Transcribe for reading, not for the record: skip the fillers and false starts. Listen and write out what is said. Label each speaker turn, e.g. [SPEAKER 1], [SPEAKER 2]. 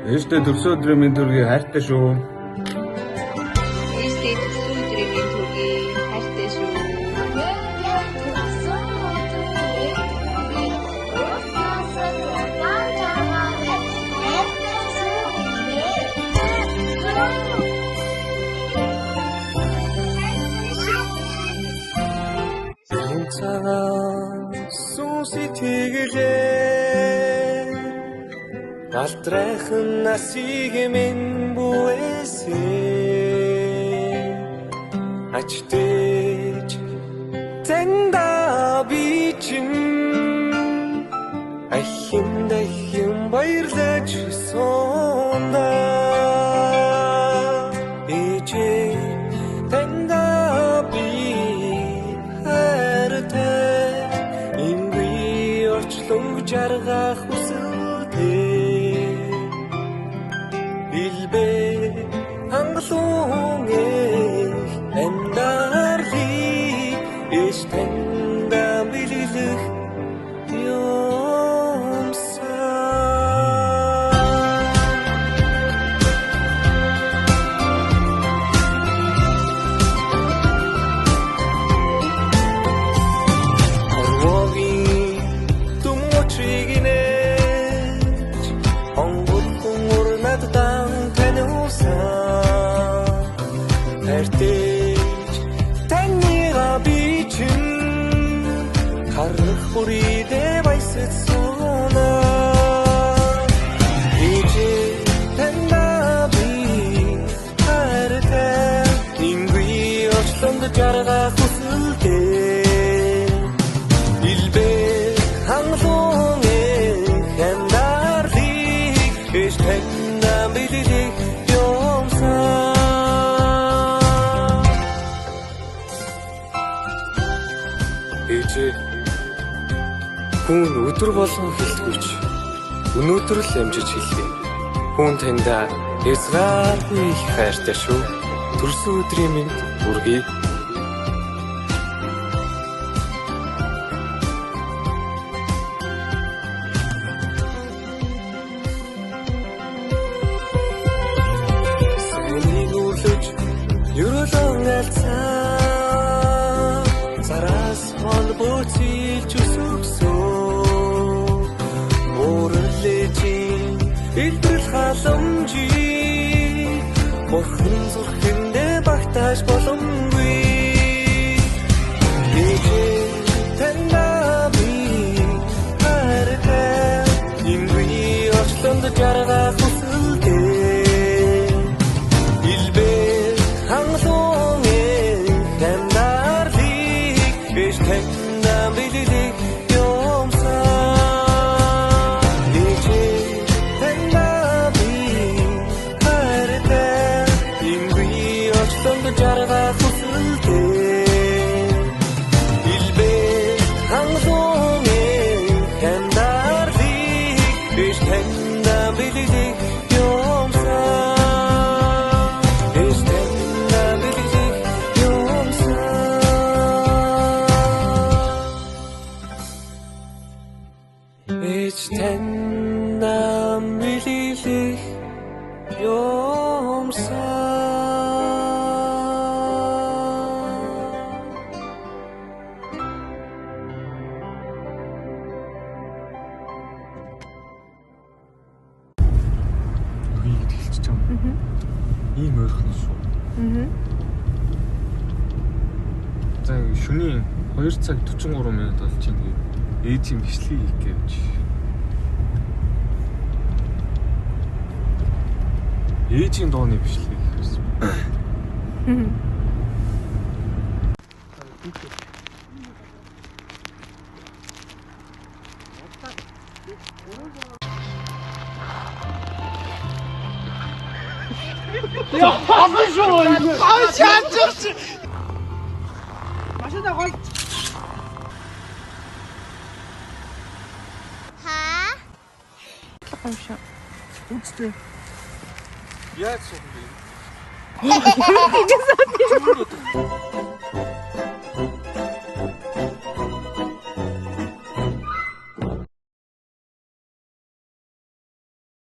[SPEAKER 1] Ээжтэй төрсөн өдрийн минь төргий хайртай шүү.
[SPEAKER 2] Ээжтэй төрсөн өдрийн минь төргий хайртай шүү.
[SPEAKER 3] Сүнси тэгэлээ Галтрайхан насиг минь бүэсээ Ачтэж тэнда бичин Ахин баярлаж сонда Ичи тэнда би хайртай Ингүй орчлон жаргах хүсэлтэй Илбэ хангалуун амьдарли Иш тэнда билилэх Бүрийдээ баясаж сууна Ичи тэнда би хайртай Ингүй орчлонд жаргах хүсэлтэй Илбэ хангалуун амьдарлыг Иш тэнда билилэх юмсан Ичи Хүн өдөр болгон хэлдэгч өнөөдөр л амжиж хэлье. Хүн таньда Израиль их хайртай шүү. Төрсөн өдрийн минь хүргэе. Сэнийг үлж ерөөлөн алцаа Зараас холбооцилж өсөксөн Илбэрл халамжий Бурхан зүрхэндээ багтааж боломгүй Ичи тэнда би хайртай Ингүй орчлонд жаргах хүсэлтэй Илбэ хангалуун амьдарлыг Иш тэнда билилэх жаргах хүсэлтэй Илбэ хангалуун амьдарлыг Иш тэнда билилэх юмсан Иш тэнда билилэх юмсан Иш тэнда билилэх юмсан Ийм ойрхон шүү. За шөнийн 2 цаг 43 минут болж байна. Ээжийн бичлэг хийх гэж. Ээжийн дууны бичлэг хийх гэсэн.
[SPEAKER 4] 야, 무서워 이거. 아, 샷졌어. 마셔다 걸.
[SPEAKER 5] 하?
[SPEAKER 4] 잠깐만. 어떻게?
[SPEAKER 3] Яаж суух вэ?
[SPEAKER 4] 이게